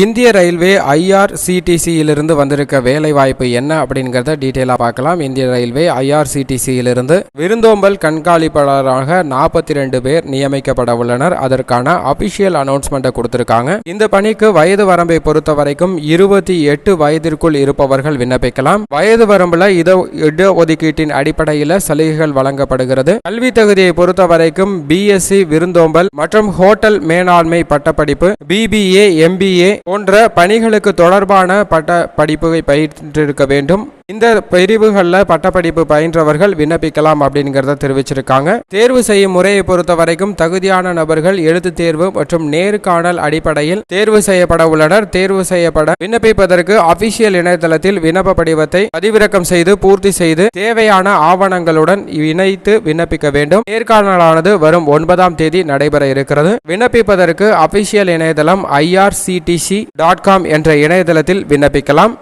இந்திய ரயில்வே IRCTC-யிலிருந்து வந்திருக்க வேலை வாய்ப்பு என்ன அப்படிங்கிறத டீட்டெயிலாக பார்க்கலாம். இந்திய ரயில்வே IRCTC-யிலிருந்து விருந்தோம்பல் கண்காணிப்பாளராக 42 பேர் நியமிக்கப்பட உள்ளனர். அதற்கான அபிஷியல் அனௌன்ஸ்மெண்ட்டை கொடுத்திருக்காங்க. இந்த பணிக்கு வயது வரம்பை பொறுத்த வரைக்கும் 28 வயதிற்குள் இருப்பவர்கள் விண்ணப்பிக்கலாம். வயது வரம்புல இட ஒதுக்கீட்டின் அடிப்படையில் சலுகைகள் வழங்கப்படுகிறது. கல்வி தகுதியை பொறுத்த வரைக்கும் BSc விருந்தோம்பல் மற்றும் ஹோட்டல் மேலாண்மை பட்டப்படிப்பு, BBA, MBA போன்ற பணிகளுக்கு தொடர்பான படிப்பை பயின்றிருக்க வேண்டும். இந்த பிரிவுகளில் பட்டப்படிப்பு பயின்றவர்கள் விண்ணப்பிக்கலாம் அப்படிங்கிறத தெரிவிச்சிருக்காங்க. தேர்வு செய்யும் முறையை பொறுத்த வரைக்கும் தகுதியான நபர்கள் எழுத்து தேர்வு மற்றும் நேர்காணல் அடிப்படையில் தேர்வு செய்யப்பட உள்ளனர். தேர்வு செய்யப்பட விண்ணப்பிப்பதற்கு அபிஷியல் இணையதளத்தில் விண்ணப்ப படிவத்தை பதிவிறக்கம் செய்து பூர்த்தி செய்து தேவையான ஆவணங்களுடன் இணைத்து விண்ணப்பிக்க வேண்டும். நேர்காணலானது வரும் 9ஆம் தேதி நடைபெற இருக்கிறது. விண்ணப்பிப்பதற்கு அபிஷியல் இணையதளம் irctc.com என்ற இணையதளத்தில் விண்ணப்பிக்கலாம்.